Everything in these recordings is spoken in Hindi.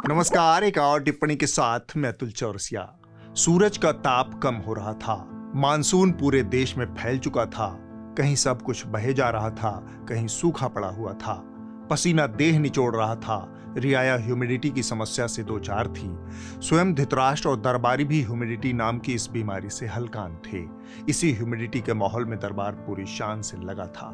नमस्कार। एक और टिप्पणी के साथ मैं अतुल चौरसिया। सूरज का ताप कम हो रहा था, मानसून पूरे देश में फैल चुका था। कहीं सब कुछ बहे जा रहा था, कहीं सूखा पड़ा हुआ था। पसीना देह निचोड़ रहा था। रियाया ह्यूमिडिटी की समस्या से दो चार थी। स्वयं धृतराष्ट्र और दरबारी भी ह्यूमिडिटी नाम की इस बीमारी से हलकान थे। इसी ह्यूमिडिटी के माहौल में दरबार पूरी शान से लगा था।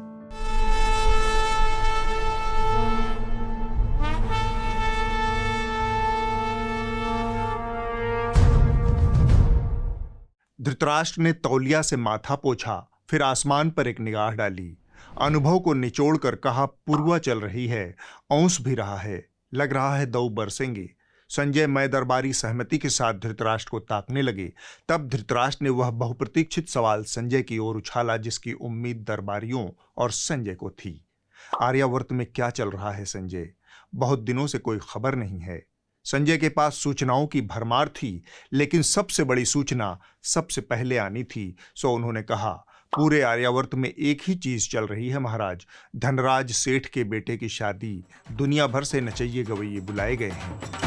धृतराष्ट्र ने तौलिया से माथा पोंछा, फिर आसमान पर एक निगाह डाली। अनुभव को निचोड़ कर कहा, पूर्वा चल रही है, औंस भी रहा है, लग रहा है दऊ बरसेंगे। संजय मैं दरबारी सहमति के साथ धृतराष्ट्र को ताकने लगे। तब धृतराष्ट्र ने वह बहुप्रतीक्षित सवाल संजय की ओर उछाला जिसकी उम्मीद दरबारियों और संजय को थी। आर्यावर्त में क्या चल रहा है संजय? बहुत दिनों से कोई खबर नहीं है। संजय के पास सूचनाओं की भरमार थी, लेकिन सबसे बड़ी सूचना सबसे पहले आनी थी। सो उन्होंने कहा, पूरे आर्यावर्त में एक ही चीज चल रही है महाराज, धनराज सेठ के बेटे की शादी। दुनिया भर से नचइये गवैये बुलाए गए हैं।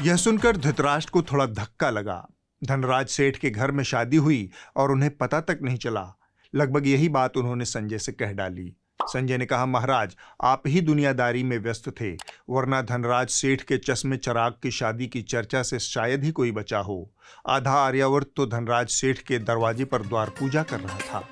यह सुनकर धृतराष्ट्र को थोड़ा धक्का लगा। धनराज सेठ के घर में शादी हुई और उन्हें पता तक नहीं चला। लगभग यही बात उन्होंने संजय से कह डाली। संजय ने कहा, महाराज आप ही दुनियादारी में व्यस्त थे, वरना धनराज सेठ के चश्मे चराग की शादी की चर्चा से शायद ही कोई बचा हो। आधा आर्यावर्त तो धनराज सेठ के दरवाजे पर द्वार पूजा कर रहा था।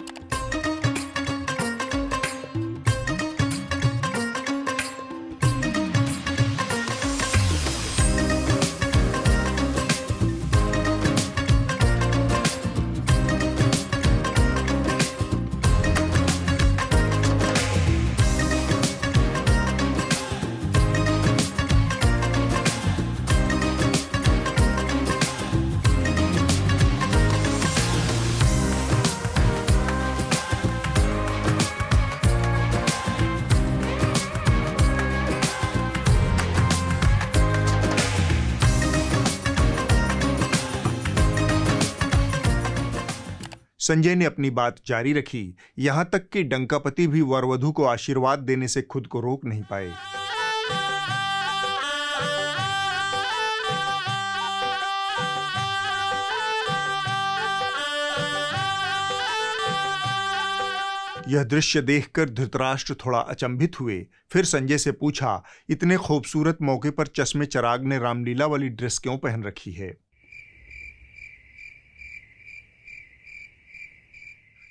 संजय ने अपनी बात जारी रखी, यहां तक कि डंकापति भी वरवधू को आशीर्वाद देने से खुद को रोक नहीं पाए। यह दृश्य देखकर धृतराष्ट्र थोड़ा अचंभित हुए। फिर संजय से पूछा, इतने खूबसूरत मौके पर चश्मे चराग ने रामलीला वाली ड्रेस क्यों पहन रखी है?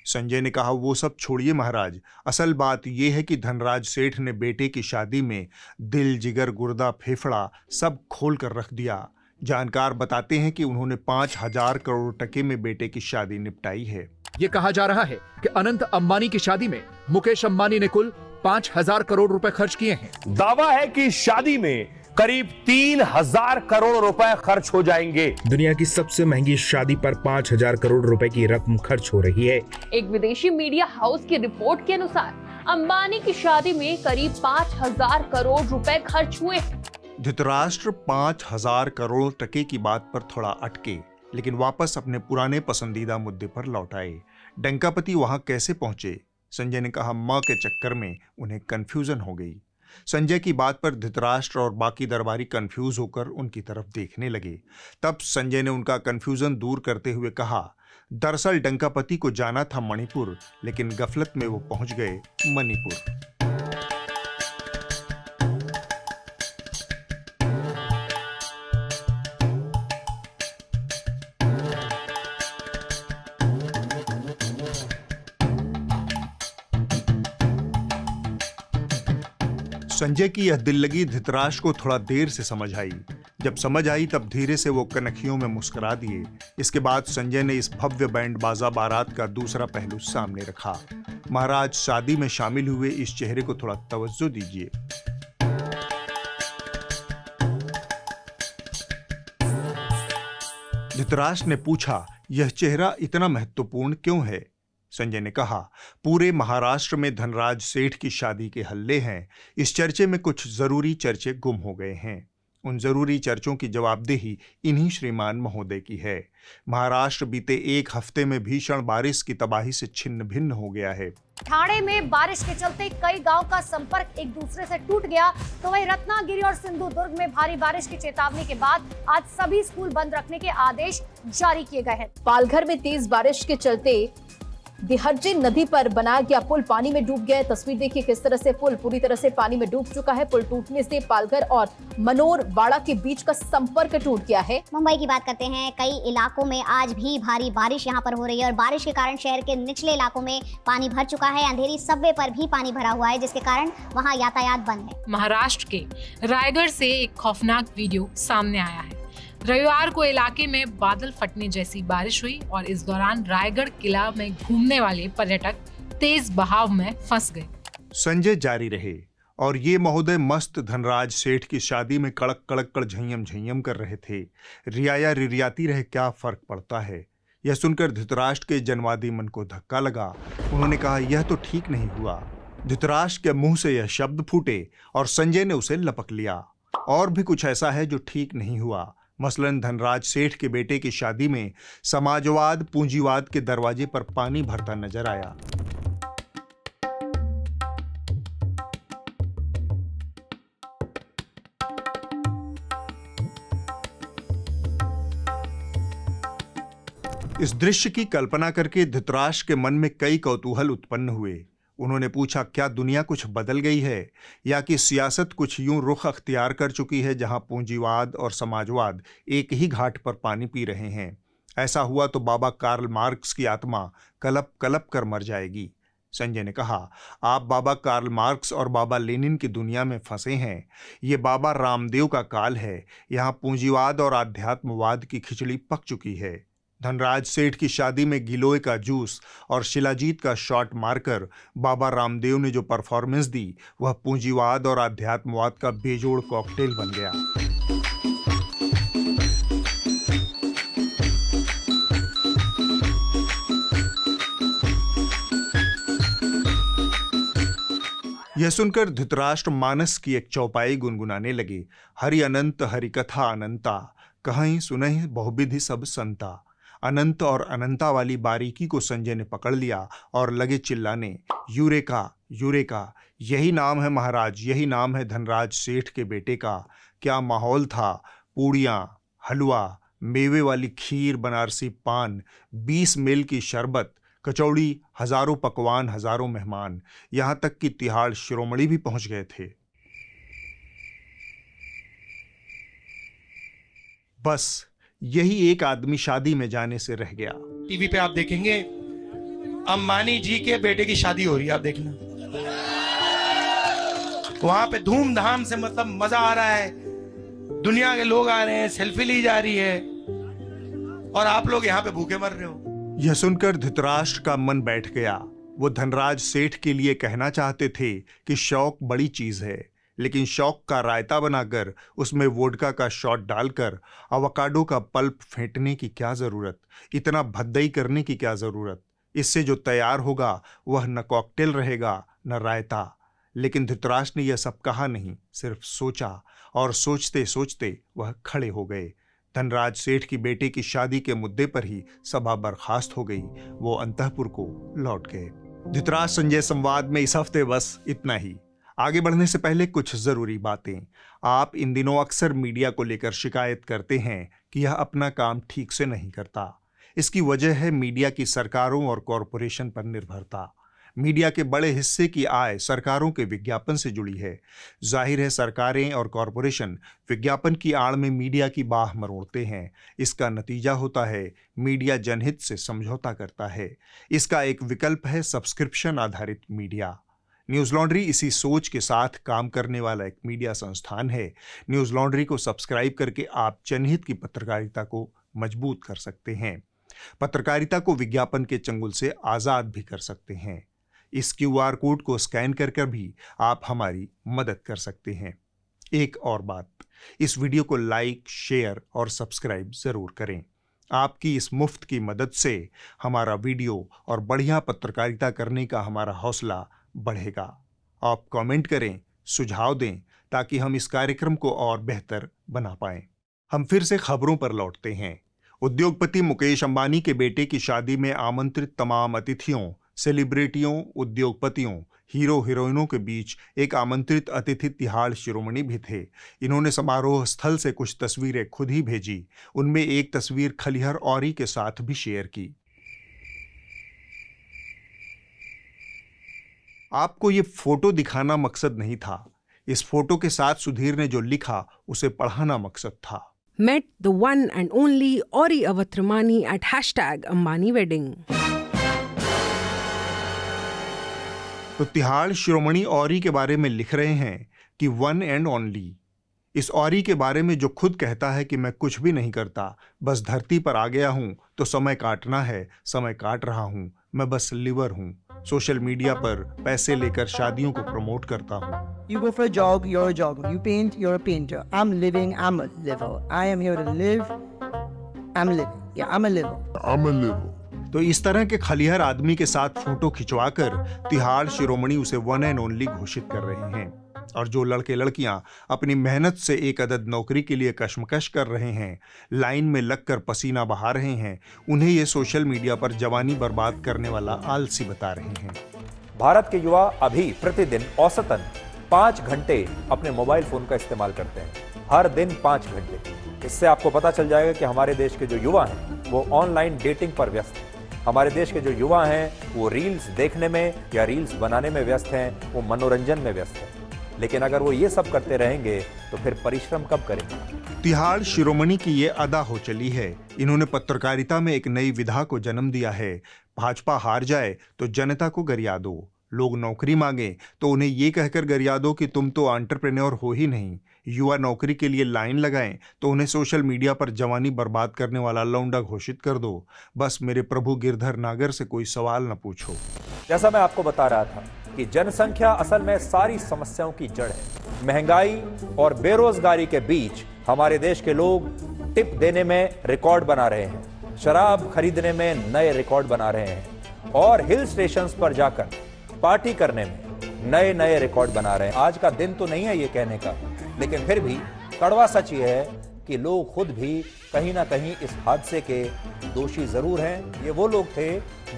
संजय ने कहा, वो सब छोड़िए महाराज, असल बात यह है कि धनराज सेठ ने बेटे की शादी में दिल, जिगर, गुर्दा, फेफड़ा सब खोल कर रख दिया। जानकार बताते हैं कि उन्होंने 5,000 करोड़ टके में बेटे की शादी निपटाई है। ये कहा जा रहा है कि अनंत अंबानी की शादी में मुकेश अंबानी ने कुल 5,000 करोड़ रुपए खर्च किए हैं। दावा है कि शादी में करीब 3,000 करोड़ रुपए खर्च हो जाएंगे। दुनिया की सबसे महंगी शादी पर 5,000 करोड़ रुपए की रकम खर्च हो रही है। एक विदेशी मीडिया हाउस की रिपोर्ट के अनुसार अंबानी की शादी में करीब 5,000 करोड़ रुपए खर्च हुए। धृतराष्ट्र 5,000 करोड़ टके की बात पर थोड़ा अटके, लेकिन वापस अपने पुराने पसंदीदा मुद्दे पर लौट आए। डंकापति वहां कैसे पहुंचे? संजय ने कहा, मां के चक्कर में उन्हें कंफ्यूजन हो गई। संजय की बात पर धृतराष्ट्र और बाकी दरबारी कंफ्यूज होकर उनकी तरफ देखने लगे। तब संजय ने उनका कंफ्यूजन दूर करते हुए कहा, दरअसल डंकापति को जाना था मणिपुर, लेकिन गफलत में वो पहुंच गए मणिपुर। संजय की यह दिल लगी धृतराष्ट्र को थोड़ा देर से समझ आई। जब समझ आई तब धीरे से वो कनखियों में मुस्कुरा दिए। इसके बाद संजय ने इस भव्य बैंड बाजा बारात का दूसरा पहलू सामने रखा। महाराज शादी में शामिल हुए इस चेहरे को थोड़ा तवज्जो दीजिए। धृतराष्ट्र ने पूछा, यह चेहरा इतना महत्वपूर्ण क्यों है? संजय ने कहा, पूरे महाराष्ट्र में धनराज सेठ की शादी के हल्ले हैं। इस चर्चे में कुछ जरूरी चर्चे गुम हो गए हैं। उन जरूरी चर्चों की जवाबदेही इन्हीं श्रीमान महोदय की है। महाराष्ट्र बीते एक हफ्ते में भीषण बारिश की तबाही से छिन्न भिन्न हो गया है। ठाणे में बारिश के चलते कई गांव का संपर्क एक दूसरे से टूट गया, तो वहीं रत्नागिरी और सिंधुदुर्ग में भारी बारिश की चेतावनी के बाद आज सभी स्कूल बंद रखने के आदेश जारी किए गए हैं। पालघर में तेज बारिश के चलते दिहर्जी नदी पर बनाया गया पुल पानी में डूब गया। तस्वीर देखिए किस तरह से पुल पूरी तरह से पानी में डूब चुका है। पुल टूटने से पालघर और मनोरवाड़ा के बीच का संपर्क टूट गया है। मुंबई की बात करते हैं, कई इलाकों में आज भी भारी बारिश यहां पर हो रही है और बारिश के कारण शहर के निचले इलाकों में पानी भर चुका है। अंधेरी सबवे पर भी पानी भरा हुआ है, जिसके कारण वहां यातायात बंद है। महाराष्ट्र के रायगढ़ से एक खौफनाक वीडियो सामने आया है। रविवार को इलाके में बादल फटने जैसी बारिश हुई और इस दौरान रायगढ़ किला में घूमने वाले पर्यटक तेज बहाव में फंस गए। संजय जारी रहे और ये महोदय मस्त धनराज सेठ की शादी में कड़क कड़क कर झय्यम झय्यम कर रहे थे। रियाया रिरियाती रहे, क्या फर्क पड़ता है। यह सुनकर धृतराष्ट्र के जनवादी मन को धक्का लगा। उन्होंने कहा, यह तो ठीक नहीं हुआ। धृतराष्ट्र के मुंह से यह शब्द फूटे और संजय ने उसे लपक लिया। और भी कुछ ऐसा है जो ठीक नहीं हुआ। मसलन धनराज सेठ के बेटे की शादी में समाजवाद पूंजीवाद के दरवाजे पर पानी भरता नजर आया। इस दृश्य की कल्पना करके धृतराष्ट्र के मन में कई कौतूहल उत्पन्न हुए। उन्होंने पूछा, क्या दुनिया कुछ बदल गई है या कि सियासत कुछ यूं रुख अख्तियार कर चुकी है जहां पूंजीवाद और समाजवाद एक ही घाट पर पानी पी रहे हैं। ऐसा हुआ तो बाबा कार्ल मार्क्स की आत्मा कलप कलप कर मर जाएगी। संजय ने कहा, आप बाबा कार्ल मार्क्स और बाबा लेनिन की दुनिया में फंसे हैं। ये बाबा रामदेव का काल है। यहाँ पूंजीवाद और आध्यात्मवाद की खिचड़ी पक चुकी है। धनराज सेठ की शादी में गिलोय का जूस और शिलाजीत का शॉट मारकर बाबा रामदेव ने जो परफॉर्मेंस दी, वह पूंजीवाद और आध्यात्मवाद का बेजोड़ कॉकटेल बन गया। यह सुनकर धृतराष्ट्र मानस की एक चौपाई गुनगुनाने लगे। हरि अनंत हरि कथा अनंता, कहीं सुनहि बहुविधि सब संता। अनंत और अनंता वाली बारीकी को संजय ने पकड़ लिया और लगे चिल्लाने, यूरेका यूरेका, यही नाम है महाराज, यही नाम है धनराज सेठ के बेटे का। क्या माहौल था। पूड़ियाँ, हलवा, मेवे वाली खीर, बनारसी पान, 20 मील की शरबत, कचौड़ी, हजारों पकवान, हजारों मेहमान, यहाँ तक कि तिहाड़ शिरोमणि भी पहुंच गए थे। बस यही एक आदमी शादी में जाने से रह गया। टीवी पे आप देखेंगे अंबानी जी के बेटे की शादी हो रही है, आप देखना वहां पे धूमधाम से, मतलब मजा आ रहा है, दुनिया के लोग आ रहे हैं, सेल्फी ली जा रही है और आप लोग यहाँ पे भूखे मर रहे हो। यह सुनकर धृतराष्ट्र का मन बैठ गया। वो धनराज सेठ के लिए कहना चाहते थे कि शौक बड़ी चीज है, लेकिन शौक का रायता बनाकर उसमें वोडका का शॉट डालकर अवोकाडो का पल्प फेंटने की क्या जरूरत, इतना भद्दई करने की क्या जरूरत। इससे जो तैयार होगा वह न कॉकटेल रहेगा न रायता। लेकिन धृतराष्ट्र ने यह सब कहा नहीं, सिर्फ सोचा और सोचते सोचते वह खड़े हो गए। धनराज सेठ की बेटे की शादी के मुद्दे पर ही सभा बर्खास्त हो गई। वो अंतःपुर को लौट गए। धृतराष्ट्र संजय संवाद में इस हफ्ते बस इतना ही। आगे बढ़ने से पहले कुछ जरूरी बातें। आप इन दिनों अक्सर मीडिया को लेकर शिकायत करते हैं कि यह अपना काम ठीक से नहीं करता। इसकी वजह है मीडिया की सरकारों और कॉरपोरेशन पर निर्भरता। मीडिया के बड़े हिस्से की आय सरकारों के विज्ञापन से जुड़ी है। जाहिर है सरकारें और कॉरपोरेशन विज्ञापन की आड़ में मीडिया की बाह मरोड़ते हैं। इसका नतीजा होता है मीडिया जनहित से समझौता करता है। इसका एक विकल्प है सब्सक्रिप्शन आधारित मीडिया। न्यूज़ लॉन्ड्री इसी सोच के साथ काम करने वाला एक मीडिया संस्थान है। न्यूज़ लॉन्ड्री को सब्सक्राइब करके आप जनहित की पत्रकारिता को मजबूत कर सकते हैं। पत्रकारिता को विज्ञापन के चंगुल से आज़ाद भी कर सकते हैं। इस QR कोड को स्कैन कर भी आप हमारी मदद कर सकते हैं। एक और बात, इस वीडियो को लाइक, शेयर और सब्सक्राइब ज़रूर करें। आपकी इस मुफ्त की मदद से हमारा वीडियो और बढ़िया पत्रकारिता करने का हमारा हौसला बढ़ेगा। आप कमेंट करें, सुझाव दें ताकि हम इस कार्यक्रम को और बेहतर बना पाएं। हम फिर से खबरों पर लौटते हैं। उद्योगपति मुकेश अंबानी के बेटे की शादी में आमंत्रित तमाम अतिथियों, सेलिब्रिटियों, उद्योगपतियों, हीरो हीरोइनों के बीच एक आमंत्रित अतिथि तिहाड़ शिरोमणि भी थे। इन्होंने समारोह स्थल से कुछ तस्वीरें खुद ही भेजी। उनमें एक तस्वीर खलिहर औरी के साथ भी शेयर की। आपको ये फोटो दिखाना मकसद नहीं था, इस फोटो के साथ सुधीर ने जो लिखा उसे पढ़ाना मकसद था। Met the one and only Auri Avatramani at #Ambani Wedding. तो तिहाड़ शिरोमणि औरी के बारे में लिख रहे हैं कि वन एंड ओनली। इस औरी के बारे में जो खुद कहता है कि मैं कुछ भी नहीं करता, बस धरती पर आ गया हूं तो समय काटना है, समय काट रहा हूं, मैं बस लिवर हूं। सोशल मीडिया पर पैसे लेकर शादियों को प्रमोट करता हूं। You go for a jog, you're a jogger. You paint, you're a painter. I'm living, I'm a liver. I am here to live. I'm living. Yeah, I'm a liver. I'm a liver. तो इस तरह के खलिहर आदमी के साथ फोटो खिंचवाकर तिहाड़ शिरोमणि उसे वन एंड ओनली घोषित कर रहे हैं। और जो लड़के लड़कियां अपनी मेहनत से एक अदद नौकरी के लिए कशमकश कर रहे हैं, लाइन में लगकर पसीना बहा रहे हैं, उन्हें ये सोशल मीडिया पर जवानी बर्बाद करने वाला आलसी बता रहे हैं। भारत के युवा अभी प्रतिदिन औसतन 5 घंटे अपने मोबाइल फोन का इस्तेमाल करते हैं, हर दिन 5 घंटे। इससे आपको पता चल जाएगा कि हमारे देश के जो युवा हैं वो ऑनलाइन डेटिंग पर व्यस्त हैं। हमारे देश के जो युवा हैं वो रील्स देखने में या रील्स बनाने में व्यस्त हैं, वो मनोरंजन में व्यस्त हैं। लेकिन अगर वो ये सब करते रहेंगे तो फिर परिश्रम कब करेंगे? तिहाड़ शिरोमणि की ये अदा हो चली है। इन्होंने पत्रकारिता में एक नई विधा को जन्म दिया है। भाजपा हार जाए तो जनता को गरिया दो, लोग नौकरी मांगे तो उन्हें ये कहकर गरिया दो कि तुम तो एंटरप्रेन्योर हो ही नहीं। युवा नौकरी के लिए लाइन लगाएं तो उन्हें सोशल मीडिया पर जवानी बर्बाद करने वाला लौंडा घोषित कर दो। बस मेरे प्रभु गिरधर नागर से कोई सवाल न पूछो। जैसा मैं आपको बता रहा था कि जनसंख्या असल में सारी समस्याओं की जड़ है। महंगाई और बेरोजगारी के बीच हमारे देश के लोग टिप देने में रिकॉर्ड बना रहे हैं, शराब खरीदने में नए रिकॉर्ड बना रहे हैं और हिल स्टेशंस पर जाकर पार्टी करने में नए नए रिकॉर्ड बना रहे हैं। आज का दिन तो नहीं है ये कहने का, लेकिन फिर भी कड़वा सच ये है कि लोग खुद भी कहीं ना कहीं इस हादसे के दोषी जरूर हैं। ये वो लोग थे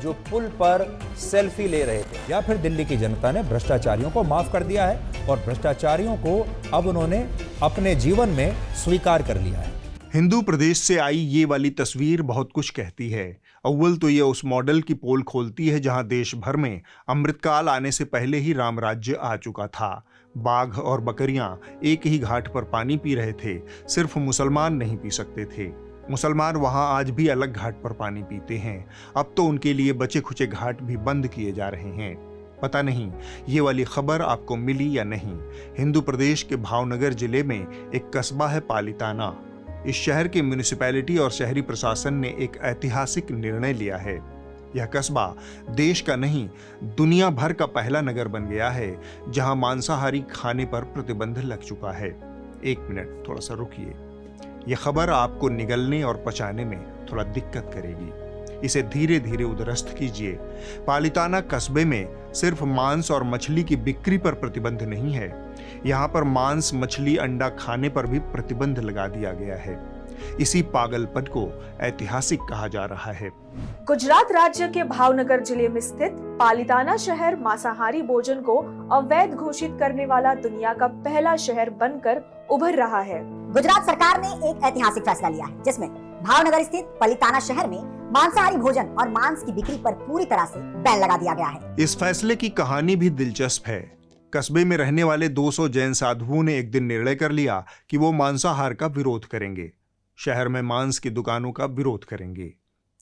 जो पुल पर सेल्फी ले रहे थे। या फिर दिल्ली की जनता ने भ्रष्टाचारियों को माफ कर दिया है और भ्रष्टाचारियों को अब उन्होंने अपने जीवन में स्वीकार कर लिया है। हिंदू प्रदेश से आई ये वाली तस्वीर बहुत कुछ कहती है। अव्वल तो ये उस मॉडल की पोल खोलती है जहां देश भर में अमृतकाल आने से पहले ही राम राज्य आ चुका था। बाघ और बकरियां एक ही घाट पर पानी पी रहे थे, सिर्फ मुसलमान नहीं पी सकते थे। मुसलमान वहां आज भी अलग घाट पर पानी पीते हैं। अब तो उनके लिए बचे खुचे घाट भी बंद किए जा रहे हैं। पता नहीं ये वाली खबर आपको मिली या नहीं। हिंदू प्रदेश के भावनगर जिले में एक कस्बा है पालिताना। इस शहर के म्युनिसिपैलिटी और शहरी प्रशासन ने एक ऐतिहासिक निर्णय लिया है। यह कस्बा देश का नहीं, दुनिया भर का पहला नगर बन गया है जहां मांसाहारी खाने पर प्रतिबंध लग चुका है। एक मिनट, थोड़ा सा रुकिए। यह खबर आपको निगलने और पचाने में थोड़ा दिक्कत करेगी। इसे धीरे धीरे उदरस्त कीजिए। पालिताना कस्बे में सिर्फ मांस और मछली की बिक्री पर प्रतिबंध नहीं है, यहाँ पर मांस, मछली, अंडा खाने पर भी प्रतिबंध लगा दिया गया है। इसी पागलपन को ऐतिहासिक कहा जा रहा है। गुजरात राज्य के भावनगर जिले में स्थित पालिताना शहर मांसाहारी भोजन को अवैध घोषित करने वाला दुनिया का पहला शहर बनकर उभर रहा है। गुजरात सरकार ने एक ऐतिहासिक फैसला लिया है जिसमें भावनगर स्थित पालिताना शहर में मांसाहारी भोजन और मांस की बिक्री पर पूरी तरह से बैन लगा दिया गया है। इस फैसले की कहानी भी दिलचस्प है। कस्बे में रहने वाले 200 जैन साधुओं ने एक दिन निर्णय कर लिया कि वो मांसाहार का विरोध करेंगे, शहर में मांस की दुकानों का विरोध करेंगे।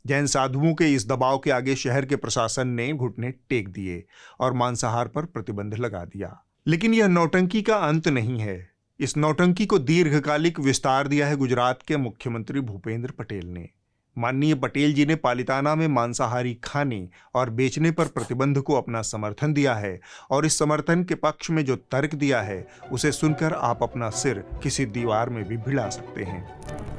जैन साधुओं के इस दबाव के आगे शहर के प्रशासन ने घुटने टेक दिए और मांसाहार पर प्रतिबंध लगा दिया। लेकिन यह नौटंकी का अंत नहीं है। इस नौटंकी को दीर्घकालिक विस्तार दिया है गुजरात के मुख्यमंत्री भूपेंद्र पटेल ने। माननीय पटेल जी ने पालिताना में मांसाहारी खाने और बेचने पर प्रतिबंध को अपना समर्थन दिया है और इस समर्थन के पक्ष में जो तर्क दिया है उसे सुनकर आप अपना सिर किसी दीवार में भी भिड़ा सकते हैं।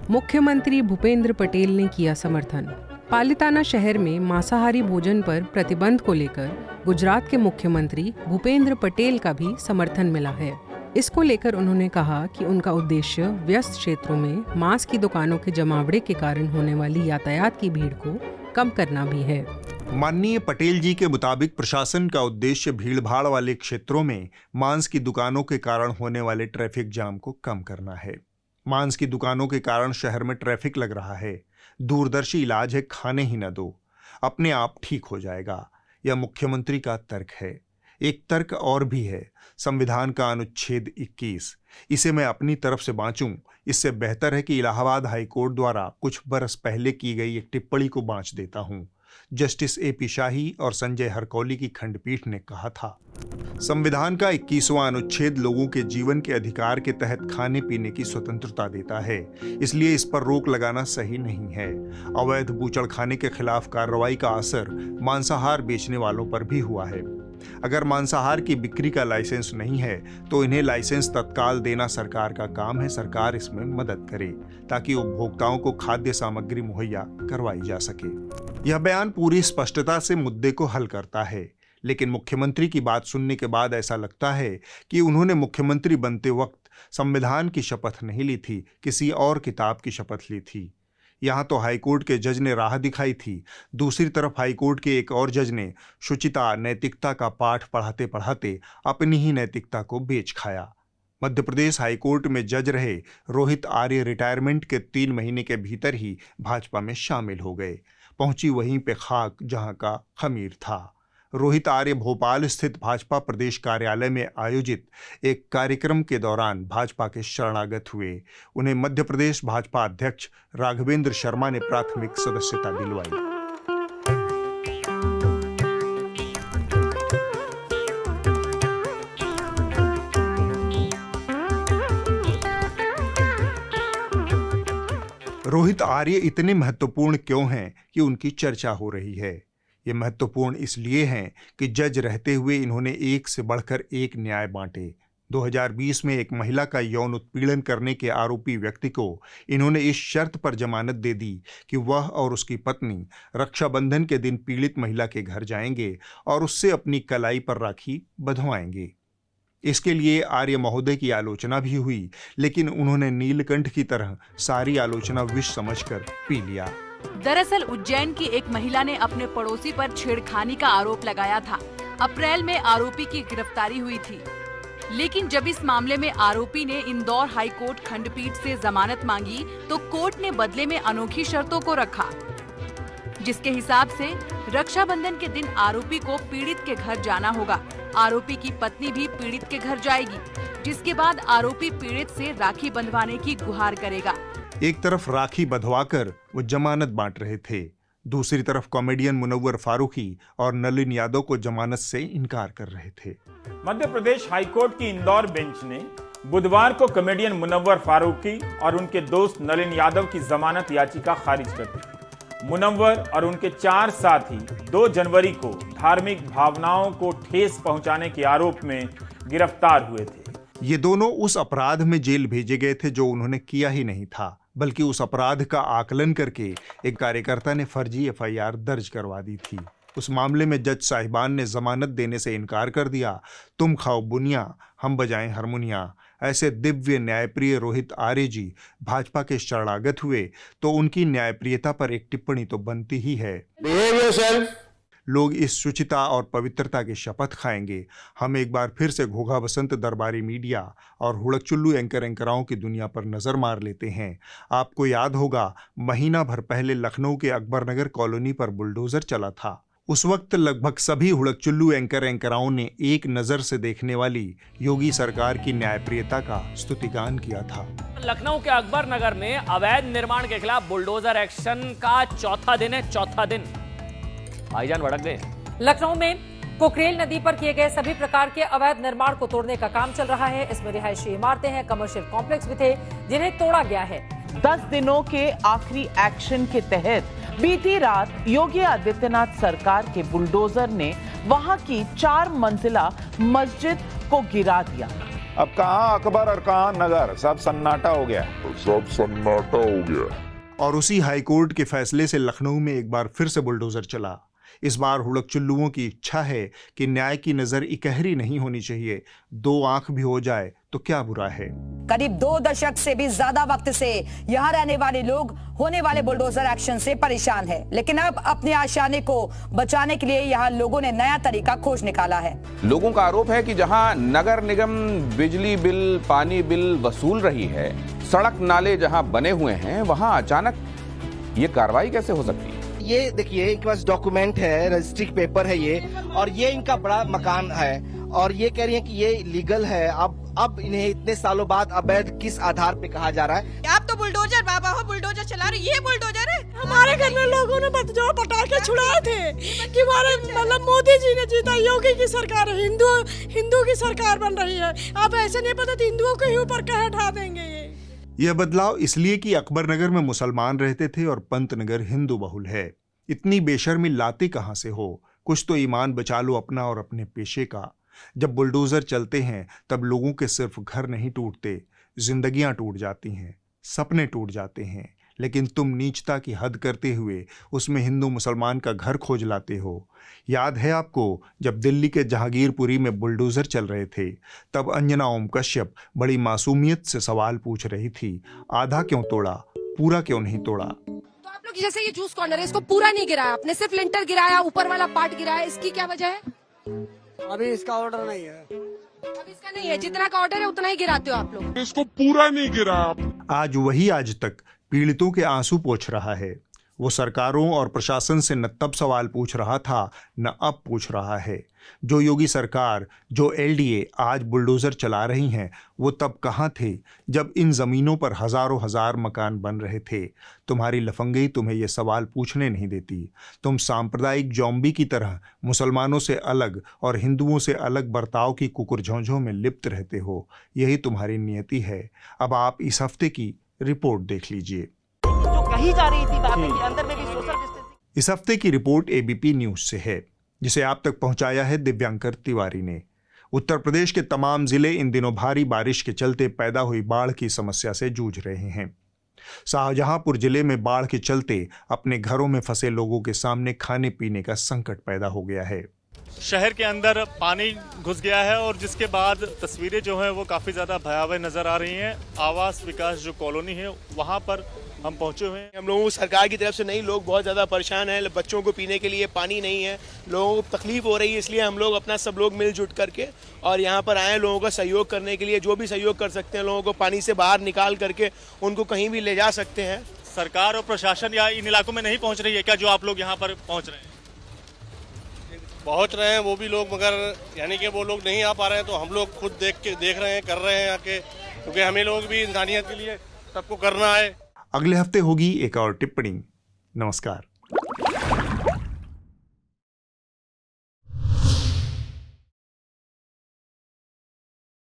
मुख्यमंत्री भूपेंद्र पटेल ने किया समर्थन। पालिताना शहर में मांसाहारी भोजन पर प्रतिबंध को लेकर गुजरात के मुख्यमंत्री भूपेंद्र पटेल का भी समर्थन मिला है। इसको लेकर उन्होंने कहा कि उनका उद्देश्य व्यस्त क्षेत्रों में मांस की दुकानों के जमावड़े के कारण होने वाली यातायात की भीड़ को कम करना भी है। माननीय पटेल जी के मुताबिक प्रशासन का उद्देश्य भीड़भाड़ वाले क्षेत्रों में मांस की दुकानों के कारण होने वाले ट्रैफिक जाम को कम करना है। मांस की दुकानों के कारण शहर में ट्रैफिक लग रहा है। दूरदर्शी इलाज है, खाने ही न दो, अपने आप ठीक हो जाएगा। यह मुख्यमंत्री का तर्क है। एक तर्क और भी है, संविधान का अनुच्छेद 21। इसे मैं अपनी तरफ से बांचूं, इससे बेहतर है कि इलाहाबाद हाईकोर्ट द्वारा कुछ बरस पहले की गई एक टिप्पणी को बांच देता हूं। जस्टिस AP शाही और संजय हरकौली की खंडपीठ ने कहा था, संविधान का 21वां अनुच्छेद लोगों के जीवन के अधिकार के तहत खाने पीने की स्वतंत्रता देता है, इसलिए इस पर रोक लगाना सही नहीं है। अवैध बूचड़खाने के खिलाफ कार्रवाई का असर मांसाहार बेचने वालों पर भी हुआ है। अगर मांसाहार की बिक्री का लाइसेंस नहीं है तो इन्हें लाइसेंस तत्काल देना सरकार का काम है। सरकार इसमें मदद करे ताकि उपभोक्ताओं को खाद्य सामग्री मुहैया करवाई जा सके। यह बयान पूरी स्पष्टता से मुद्दे को हल करता है, लेकिन मुख्यमंत्री की बात सुनने के बाद ऐसा लगता है कि उन्होंने मुख्यमंत्री बनते वक्त संविधान की शपथ नहीं ली थी, किसी और किताब की शपथ ली थी। यहाँ तो हाईकोर्ट के जज ने राह दिखाई थी, दूसरी तरफ हाईकोर्ट के एक और जज ने शुचिता, नैतिकता का पाठ पढ़ाते पढ़ाते अपनी ही नैतिकता को बेच खाया। मध्य प्रदेश हाईकोर्ट में जज रहे रोहित आर्य रिटायरमेंट के 3 महीने के भीतर ही भाजपा में शामिल हो गए। पहुंची वहीं पे खाक जहां का खमीर था। रोहित आर्य भोपाल स्थित भाजपा प्रदेश कार्यालय में आयोजित एक कार्यक्रम के दौरान भाजपा के शरणागत हुए। उन्हें मध्य प्रदेश भाजपा अध्यक्ष राघवेंद्र शर्मा ने प्राथमिक सदस्यता दिलवाई। रोहित आर्य इतने महत्वपूर्ण क्यों हैं कि उनकी चर्चा हो रही है? ये महत्वपूर्ण इसलिए हैं कि जज रहते हुए इन्होंने एक से बढ़कर एक न्याय बांटे। 2020 में एक महिला का यौन उत्पीड़न करने के आरोपी व्यक्ति को इन्होंने इस शर्त पर जमानत दे दी कि वह और उसकी पत्नी रक्षाबंधन के दिन पीड़ित महिला के घर जाएंगे और उससे अपनी कलाई पर राखी बंधवाएंगे। इसके लिए आर्य महोदय की आलोचना भी हुई, लेकिन उन्होंने नीलकंठ की तरह सारी आलोचना विष समझकर पी लिया। दरअसल उज्जैन की एक महिला ने अपने पड़ोसी पर छेड़खानी का आरोप लगाया था। अप्रैल में आरोपी की गिरफ्तारी हुई थी, लेकिन जब इस मामले में आरोपी ने इंदौर हाईकोर्ट खंडपीठ से जमानत मांगी तो कोर्ट ने बदले में अनोखी शर्तों को रखा, जिसके हिसाब से रक्षाबंधन के दिन आरोपी को पीड़ित के घर जाना होगा। आरोपी की पत्नी भी पीड़ित के घर जाएगी, जिसके बाद आरोपी पीड़ित से राखी बंधवाने की गुहार करेगा। एक तरफ राखी बंधवाकर वो जमानत बांट रहे थे, दूसरी तरफ कॉमेडियन मुनव्वर फारूकी और नलिन यादव को जमानत से इनकार कर रहे थे। मध्य प्रदेश हाईकोर्ट की इंदौर बेंच ने बुधवार को कॉमेडियन मुनव्वर फारूकी और उनके दोस्त नलिन यादव की जमानत याचिका खारिज कर दी। मुनव्वर और उनके 4 साथी 2 जनवरी को धार्मिक भावनाओं को ठेस पहुंचाने के आरोप में गिरफ्तार हुए थे। ये दोनों उस अपराध में जेल भेजे गए थे जो उन्होंने किया ही नहीं था, बल्कि उस अपराध का आकलन करके एक कार्यकर्ता ने फर्जी FIR दर्ज करवा दी थी। उस मामले में जज साहिबान ने जमानत देने से इनकार कर दिया। तुम खाओ बुनिया, हम बजाएं हारमोनिया। ऐसे दिव्य न्यायप्रिय रोहित आर्य जी भाजपा के शरणागत हुए तो उनकी न्यायप्रियता पर एक टिप्पणी तो बनती ही है। लोग इस शुचिता और पवित्रता की शपथ खाएंगे। हम एक बार फिर से घोघा बसंत दरबारी मीडिया और हुड़कचुल्लू एंकराओं की दुनिया पर नजर मार लेते हैं। आपको याद होगा, महीना भर पहले लखनऊ के अकबरनगर कॉलोनी पर बुलडोजर चला था। उस वक्त लगभग सभी हुड़कचुल्लू एंकराओं ने एक नजर से देखने वाली योगी सरकार की न्यायप्रियता का स्तुतिगान किया था। लखनऊ के अकबरनगर में अवैध निर्माण के खिलाफ बुलडोजर एक्शन का चौथा दिन है। चौथा दिन भाईजान भड़क गए। लखनऊ में कोकरेल नदी पर किए गए सभी प्रकार के अवैध निर्माण को तोड़ने का काम चल रहा है। इसमें रिहायशी इमारतें हैं, कमर्शियल कॉम्प्लेक्स भी थे जिन्हें तोड़ा गया है। 10 दिनों के आखिरी एक्शन के तहत बीती रात योगी आदित्यनाथ सरकार के बुलडोजर ने वहां की 4 मंजिला मस्जिद को गिरा दिया। अब कहां अकबर और कहां नगर, सब सन्नाटा हो गया। और उसी हाईकोर्ट के फैसले से लखनऊ में एक बार फिर से बुलडोजर चला। इस बार हुड़क चुल्लुओं की इच्छा है कि न्याय की नजर इकहरी नहीं होनी चाहिए, दो आंख भी हो जाए तो क्या बुरा है। करीब 2 दशक से भी ज्यादा वक्त से यहाँ रहने वाले लोग होने वाले बुलडोजर एक्शन से परेशान है, लेकिन अब अपने आशियाने को बचाने के लिए यहाँ लोगों ने नया तरीका खोज निकाला है। लोगों का आरोप है कि जहाँ नगर निगम बिजली बिल, पानी बिल वसूल रही है, सड़क नाले जहाँ बने हुए हैं, वहाँ अचानक ये कार्रवाई कैसे हो सकती है। ये देखिए, एक पास डॉक्यूमेंट है, रजिस्ट्री पेपर है ये, और ये इनका बड़ा मकान है और ये कह रही है कि ये लीगल है। अब इन्हें इतने सालों बाद अवैध किस आधार पे कहा जा रहा है। आप तो बुलडोजर बाबा हो, बुलडोजर चला रहे, ये बुलडोजर है। हमारे घर में लोगों ने पटाखे छुड़ाए थे कि हमारे मतलब मोदी जी ने जीता, योगी की सरकार है, हिंदू की सरकार बन रही है। अब ऐसे नहीं पता हिंदुओं के ही ऊपर कह ढा देंगे। यह बदलाव इसलिए कि अकबरनगर में मुसलमान रहते थे और पंतनगर हिंदू बहुल है। इतनी बेशर्मी लाते कहां से हो। कुछ तो ईमान बचा लो अपना और अपने पेशे का। जब बुलडोजर चलते हैं तब लोगों के सिर्फ घर नहीं टूटते, जिंदगियां टूट जाती हैं, सपने टूट जाते हैं। लेकिन तुम नीचता की हद करते हुए उसमें हिंदू मुसलमान का घर खोज लाते हो। याद है आपको जब दिल्ली के जहांगीरपुरी में बुलडोजर चल रहे थे, तब अंजना ओम कश्यप बड़ी मासूमियत से सवाल पूछ रही थी, आधा क्यों तोड़ा, पूरा क्यों नहीं तोड़ा। तो आप लोग जैसे ये जूस कॉर्नर है, इसको पूरा नहीं गिराया आपने, सिर्फ लिंटर गिराया, ऊपर वाला पार्ट गिराया, इसकी क्या वजह है। अभी इसका ऑर्डर नहीं है। अब इसका नहीं है, जितना का ऑर्डर है उतना ही गिराते हो आप लोग। इसको पूरा नहीं गिराया। आज वही आज तक पीड़ितों के आंसू पोंछ रहा है। वो सरकारों और प्रशासन से न तब सवाल पूछ रहा था, न अब पूछ रहा है। जो योगी सरकार, जो एलडीए आज बुलडोजर चला रही हैं, वो तब कहाँ थे जब इन जमीनों पर हजारों हजार मकान बन रहे थे। तुम्हारी लफंगई तुम्हें ये सवाल पूछने नहीं देती। तुम सांप्रदायिक जॉम्बी की तरह मुसलमानों से अलग और हिंदुओं से अलग बर्ताव की कुकुरझोंझों में लिप्त रहते हो। यही तुम्हारी नियति है। अब आप इस हफ्ते की रिपोर्ट देख लीजिए। जो कही जा रही थी बातें कि अंदर में भी सोशल डिस्टेंसिंग। इस हफ्ते की रिपोर्ट एबीपी न्यूज से है, जिसे आप तक पहुंचाया है दिव्यांकर तिवारी ने। उत्तर प्रदेश के तमाम जिले इन दिनों भारी बारिश के चलते पैदा हुई बाढ़ की समस्या से जूझ रहे हैं। शाहजहांपुर जिले में बाढ़ के चलते अपने घरों में फंसे लोगों के सामने खाने पीने का संकट पैदा हो गया है। शहर के अंदर पानी घुस गया है और जिसके बाद तस्वीरें जो हैं वो काफ़ी ज़्यादा भयावह नज़र आ रही हैं। आवास विकास जो कॉलोनी है वहाँ पर हम पहुँचे हुए हैं। हम लोगों को सरकार की तरफ से नहीं, लोग बहुत ज़्यादा परेशान हैं। बच्चों को पीने के लिए पानी नहीं है, लोगों को तकलीफ हो रही है। इसलिए हम लोग अपना सब लोग मिलजुट करके और यहाँ पर आए लोगों का सहयोग करने के लिए। जो भी सहयोग कर सकते हैं, लोगों को पानी से बाहर निकाल करके उनको कहीं भी ले जा सकते हैं। सरकार और प्रशासन या इन इलाकों में नहीं पहुँच रही है क्या, जो आप लोग यहाँ पर पहुँच रहे हैं? पहुंच रहे हैं वो भी लोग, मगर यानी कि वो लोग नहीं आ पा रहे हैं। तो हम लोग खुद देख रहे हैं, कर रहे हैं आके, क्योंकि हमें लोग भी इंसानियत के लिए सबको करना है। अगले हफ्ते होगी एक और टिप्पणी। नमस्कार।